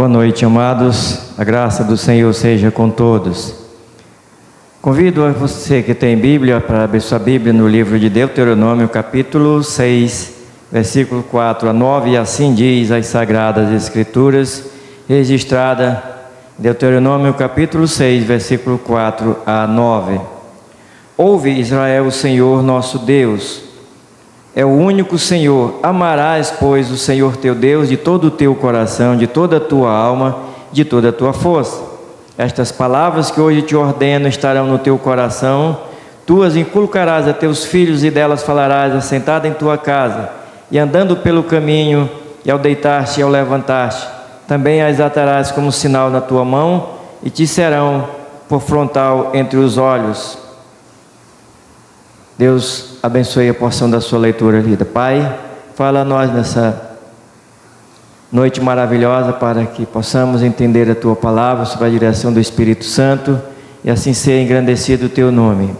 Boa noite, amados. A graça do Senhor seja com todos. Convido a você que tem Bíblia para abrir sua Bíblia no livro de Deuteronômio, capítulo 6, versículo 4 a 9, e assim diz as Sagradas Escrituras, registrada em Deuteronômio, capítulo 6, versículo 4 a 9. Ouve, Israel, o Senhor nosso Deus é o único Senhor. Amarás, pois, o Senhor teu Deus de todo o teu coração, de toda a tua alma, de toda a tua força. Estas palavras que hoje te ordeno estarão no teu coração, tu as inculcarás a teus filhos e delas falarás assentado em tua casa, e andando pelo caminho, e ao deitar-te e ao levantar-te, também as atarás como sinal na tua mão, e te serão por frontal entre os olhos. Deus abençoe a porção da sua leitura, vida. Pai, fala a nós nessa noite maravilhosa para que possamos entender a tua palavra sob a direção do Espírito Santo e assim ser engrandecido o teu nome.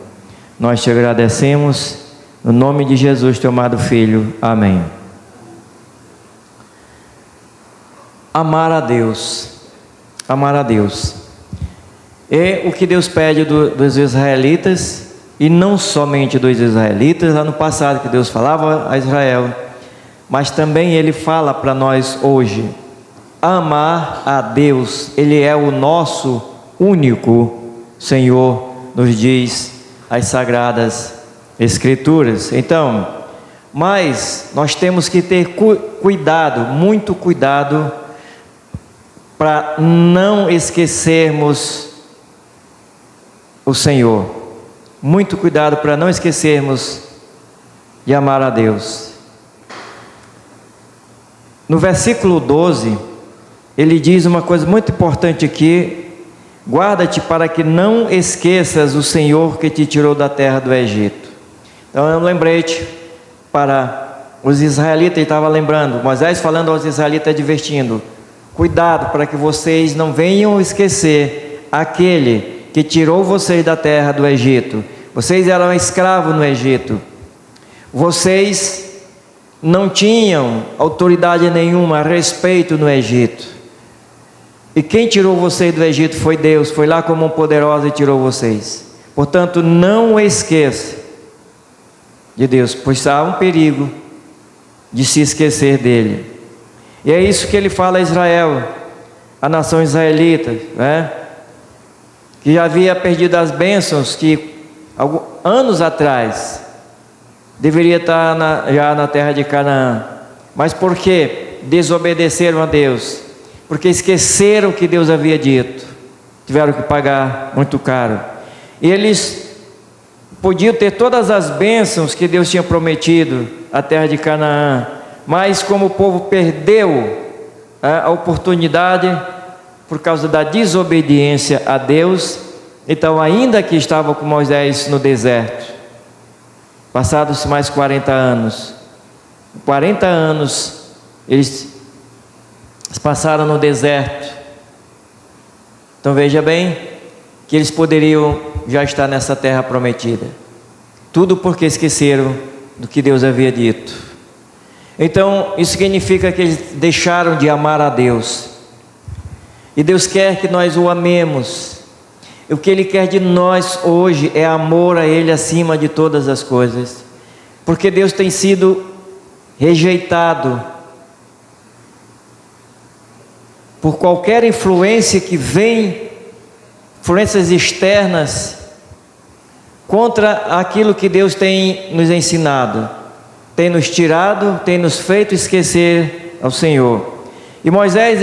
Nós te agradecemos no nome de Jesus, teu amado Filho. Amém. Amar a Deus. Amar a Deus. É o que Deus pede dos israelitas. E não somente dos israelitas, lá no passado que Deus falava a Israel, mas também Ele fala para nós hoje. Amar a Deus, Ele é o nosso único Senhor, nos diz as Sagradas Escrituras. Então, mas nós temos que ter cuidado, muito cuidado, para não esquecermos o Senhor. Muito cuidado para não esquecermos de amar a Deus. No versículo 12, ele diz uma coisa muito importante aqui: guarda-te para que não esqueças o Senhor que te tirou da terra do Egito. Então é um lembrete para os israelitas. Ele estava lembrando, Moisés falando aos israelitas, advertindo: cuidado para que vocês não venham esquecer aquele que tirou vocês da terra do Egito. Vocês eram escravos no Egito. Vocês não tinham autoridade nenhuma, respeito no Egito. E quem tirou vocês do Egito foi Deus. Foi lá como um poderoso e tirou vocês. Portanto, não esqueça de Deus, pois há um perigo de se esquecer dele. E é isso que ele fala a Israel, a nação israelita, né? Que já havia perdido as bênçãos que anos atrás deveria estar já na terra de Canaã. Mas por que desobedeceram a Deus? Porque esqueceram o que Deus havia dito, tiveram que pagar muito caro. E eles podiam ter todas as bênçãos que Deus tinha prometido à terra de Canaã, mas como o povo perdeu a oportunidade por causa da desobediência a Deus, então ainda que estavam com Moisés no deserto, passados mais 40 anos, 40 anos eles passaram no deserto. Então veja bem que eles poderiam já estar nessa terra prometida, tudo porque esqueceram do que Deus havia dito. Então isso significa que eles deixaram de amar a Deus. E Deus quer que nós o amemos. O que Ele quer de nós hoje é amor a Ele acima de todas as coisas. Porque Deus tem sido rejeitado por qualquer influência que vem, influências externas, contra aquilo que Deus tem nos ensinado. Tem nos tirado, tem nos feito esquecer ao Senhor. E Moisés,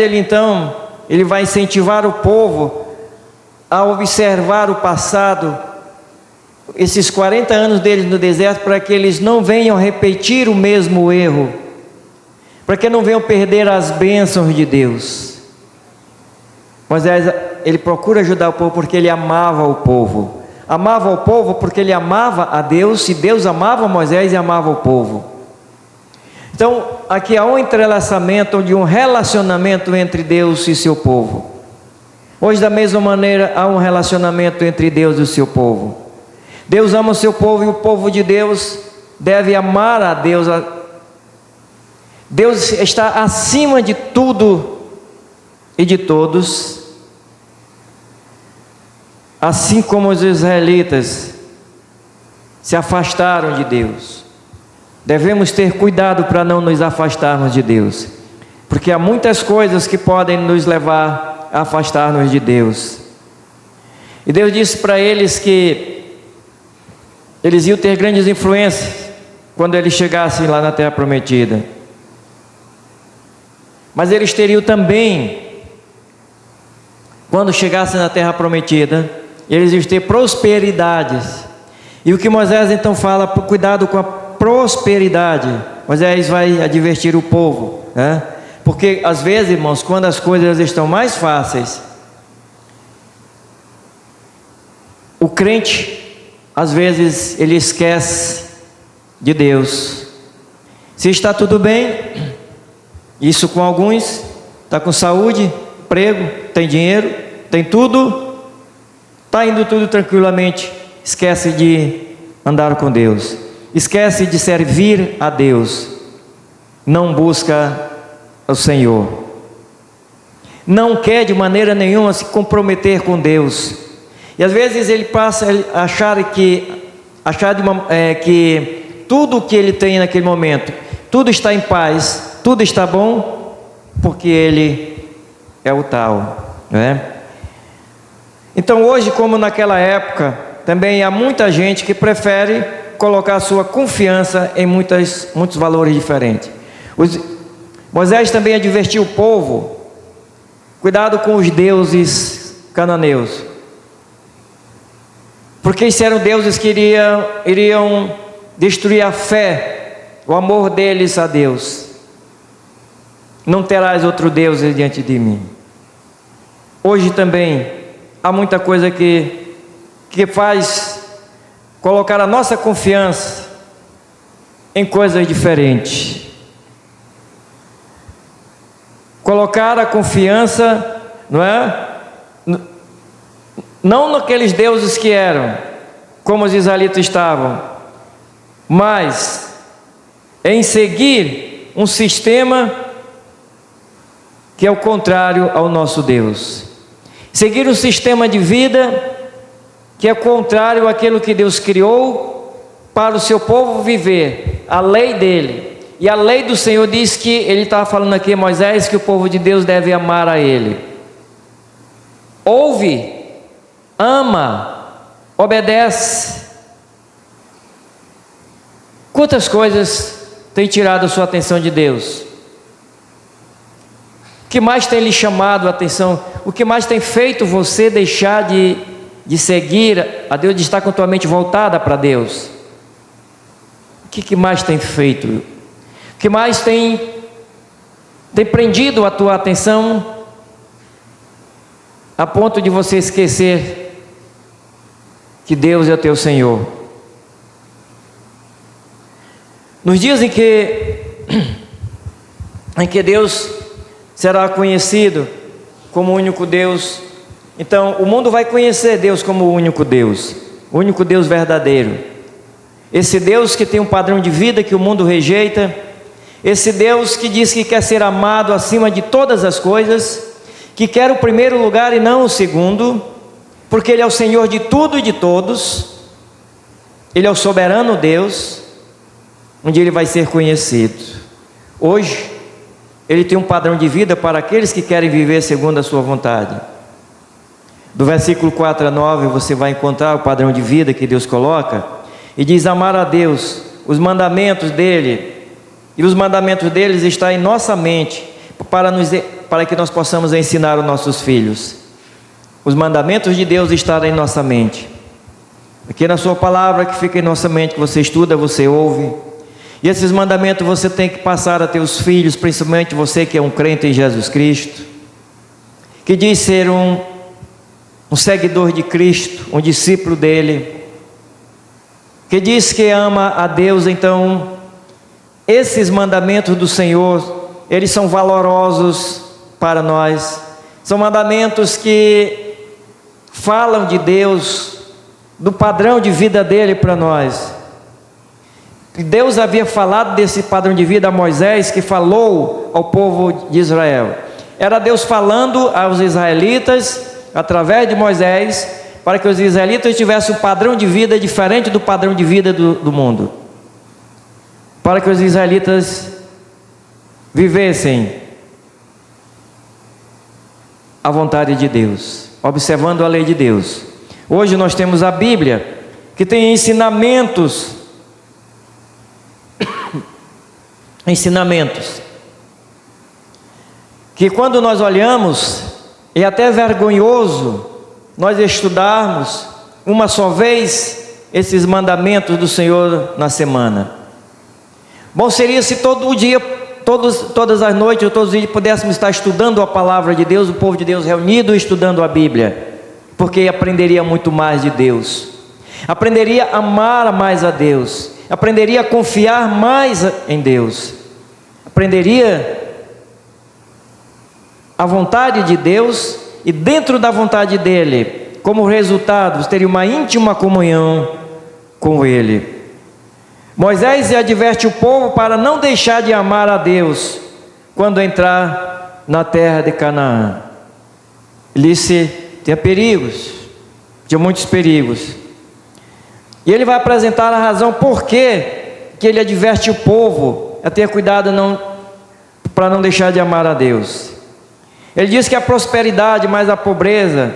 ele vai incentivar o povo a observar o passado, esses 40 anos deles no deserto, para que eles não venham repetir o mesmo erro, para que não venham perder as bênçãos de Deus. Moisés, ele procura ajudar o povo porque ele amava o povo. Amava o povo porque ele amava a Deus, e Deus amava Moisés e amava o povo. Então, aqui há um entrelaçamento de um relacionamento entre Deus e seu povo. Hoje, da mesma maneira, há um relacionamento entre Deus e o seu povo. Deus ama o seu povo e o povo de Deus deve amar a Deus. Deus está acima de tudo e de todos, assim como os israelitas se afastaram de Deus. Devemos ter cuidado para não nos afastarmos de Deus, porque há muitas coisas que podem nos levar a afastar-nos de Deus. E Deus disse para eles que eles iam ter grandes influências quando eles chegassem lá na Terra Prometida. Mas eles teriam também, quando chegassem na Terra Prometida, eles iam ter prosperidades. E o que Moisés então fala, cuidado com a prosperidade. Moisés vai advertir o povo, né? Porque às vezes, irmãos, quando as coisas estão mais fáceis, o crente, às vezes, ele esquece de Deus. Se está tudo bem, isso com alguns, está com saúde, emprego, tem dinheiro, tem tudo, está indo tudo tranquilamente, esquece de andar com Deus, esquece de servir a Deus, não busca o Senhor, não quer de maneira nenhuma se comprometer com Deus. E às vezes ele passa a achar que tudo o que ele tem naquele momento, tudo está em paz, tudo está bom, porque ele é o tal, né? Então hoje, como naquela época, também há muita gente que prefere colocar sua confiança em muitos valores diferentes. Moisés também advertiu o povo: cuidado com os deuses cananeus, porque esses eram deuses que iriam destruir a fé, o amor deles a Deus. Não terás outro Deus diante de mim. Hoje também há muita coisa que faz colocar a nossa confiança em coisas diferentes. Colocar a confiança, não é? Não naqueles deuses que eram, como os israelitas estavam, mas em seguir um sistema que é o contrário ao nosso Deus. Seguir um sistema de vida que é contrário àquilo que Deus criou para o seu povo viver, a lei dele. E a lei do Senhor diz que, ele estava falando aqui a Moisés, que o povo de Deus deve amar a Ele. Ouve, ama, obedece. Quantas coisas têm tirado a sua atenção de Deus? O que mais tem lhe chamado a atenção? O que mais tem feito você deixar de seguir a Deus, de estar com a tua mente voltada para Deus? O que mais tem feito? O que mais tem prendido a tua atenção a ponto de você esquecer que Deus é o teu Senhor? Nos dias em que Deus será conhecido como o único Deus, então o mundo vai conhecer Deus como o único Deus verdadeiro. Esse Deus que tem um padrão de vida que o mundo rejeita, esse Deus que diz que quer ser amado acima de todas as coisas, que quer o primeiro lugar e não o segundo, porque Ele é o Senhor de tudo e de todos, Ele é o soberano Deus, onde Ele vai ser conhecido. Hoje, Ele tem um padrão de vida para aqueles que querem viver segundo a sua vontade. Do versículo 4 a 9, você vai encontrar o padrão de vida que Deus coloca, e diz: amar a Deus, os mandamentos dEle, e os mandamentos deles estão em nossa mente, para que nós possamos ensinar os nossos filhos. Os mandamentos de Deus estão em nossa mente, aqui na sua palavra que fica em nossa mente, que você estuda, você ouve, e esses mandamentos você tem que passar a teus filhos, principalmente você que é um crente em Jesus Cristo, que diz ser um seguidor de Cristo, um discípulo dele, que diz que ama a Deus. Então esses mandamentos do Senhor, eles são valorosos para nós, são mandamentos que falam de Deus, do padrão de vida dele para nós. Deus havia falado desse padrão de vida a Moisés, que falou ao povo de Israel. era Deus falando aos israelitas, através de Moisés, para que os israelitas tivessem um padrão de vida diferente do padrão de vida do mundo. Para que os israelitas vivessem a vontade de Deus, observando a lei de Deus. Hoje nós temos a Bíblia, que tem ensinamentos, que quando nós olhamos, é até vergonhoso nós estudarmos uma só vez esses mandamentos do Senhor na semana. Bom seria se todo dia, todas as noites ou todos os dias pudéssemos estar estudando a palavra de Deus, o povo de Deus reunido estudando a Bíblia, porque aprenderia muito mais de Deus, aprenderia a amar mais a Deus, aprenderia a confiar mais em Deus, aprenderia a vontade de Deus, e dentro da vontade dele, como resultado, teria uma íntima comunhão com ele. Moisés adverte o povo para não deixar de amar a Deus quando entrar na terra de Canaã. Ele disse: tinha perigos, tinha muitos perigos. E ele vai apresentar a razão por que ele adverte o povo a ter cuidado para não deixar de amar a Deus. Ele diz que a prosperidade mais a pobreza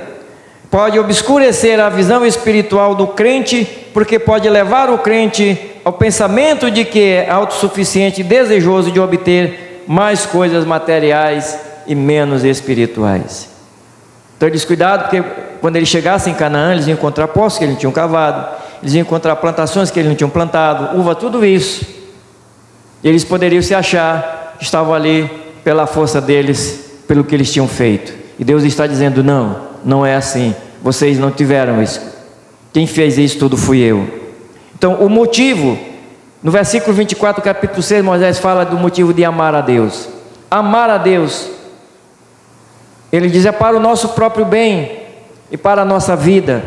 pode obscurecer a visão espiritual do crente, porque pode levar o crente ao pensamento de que é autossuficiente e desejoso de obter mais coisas materiais e menos espirituais. Então ele diz: cuidado, porque quando eles chegassem em Canaã, eles iam encontrar poços que eles não tinham cavado, eles iam encontrar plantações que eles não tinham plantado, uva, tudo isso. E eles poderiam se achar que estavam ali pela força deles, pelo que eles tinham feito. E Deus está dizendo: não é assim, vocês não tiveram isso, quem fez isso tudo fui eu. Então o motivo, no versículo 24 do capítulo 6, Moisés fala do motivo de amar a Deus. Amar a Deus, ele diz, é para o nosso próprio bem e para a nossa vida.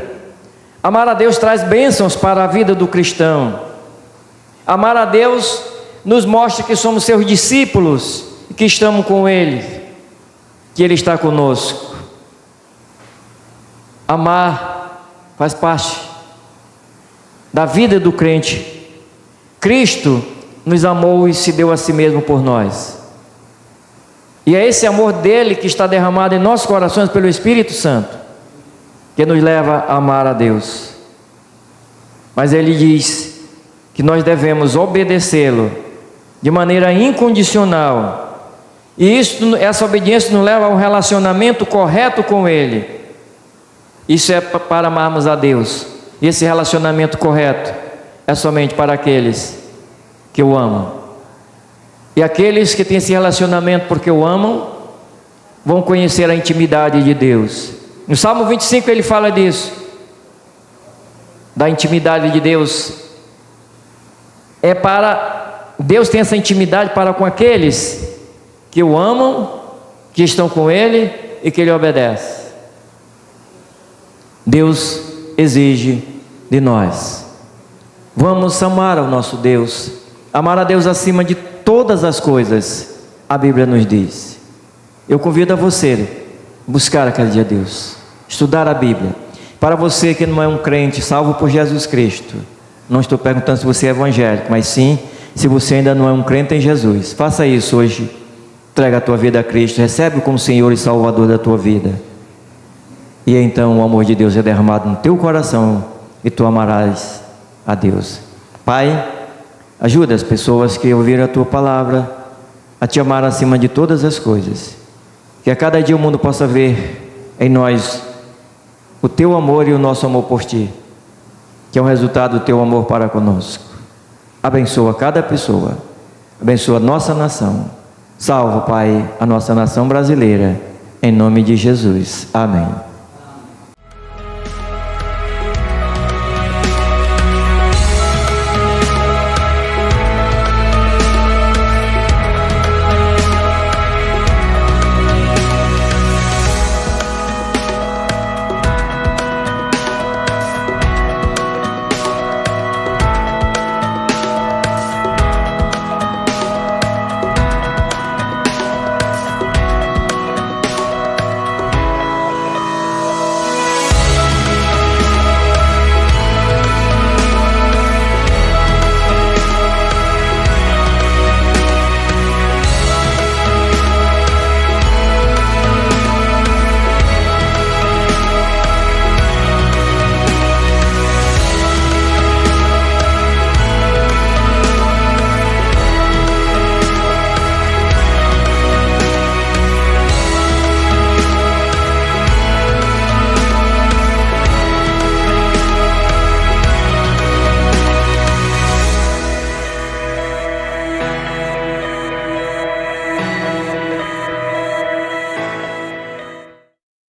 Amar a Deus traz bênçãos para a vida do cristão. Amar a Deus nos mostra que somos seus discípulos e que estamos com Ele, que Ele está conosco. Amar faz parte da vida do crente. Cristo nos amou e se deu a si mesmo por nós. E é esse amor dele que está derramado em nossos corações pelo Espírito Santo, que nos leva a amar a Deus. Mas ele diz que nós devemos obedecê-lo de maneira incondicional. E essa obediência nos leva a um relacionamento correto com Ele. Isso é para amarmos a Deus. E esse relacionamento correto é somente para aqueles que o amam. E aqueles que têm esse relacionamento porque o amam, vão conhecer a intimidade de Deus. No Salmo 25 ele fala disso, da intimidade de Deus. Deus tem essa intimidade para com aqueles que o amam, que estão com Ele e que Ele obedece. Deus exige de nós. Vamos amar ao nosso Deus, amar a Deus acima de todas as coisas, a Bíblia nos diz. Eu convido a você buscar a cada dia Deus, estudar a Bíblia. Para você que não é um crente salvo por Jesus Cristo, não estou perguntando se você é evangélico, mas sim se você ainda não é um crente em Jesus. Faça isso hoje. Entrega a tua vida a Cristo, recebe-o como Senhor e Salvador da tua vida, e então o amor de Deus é derramado no teu coração e tu amarás a Deus. Pai, ajuda as pessoas que ouviram a tua palavra a te amar acima de todas as coisas, que a cada dia o mundo possa ver em nós o teu amor e o nosso amor por ti, que é um resultado do teu amor para conosco. Abençoa cada pessoa, abençoa a nossa nação. Salva, Pai, a nossa nação brasileira, em nome de Jesus. Amém.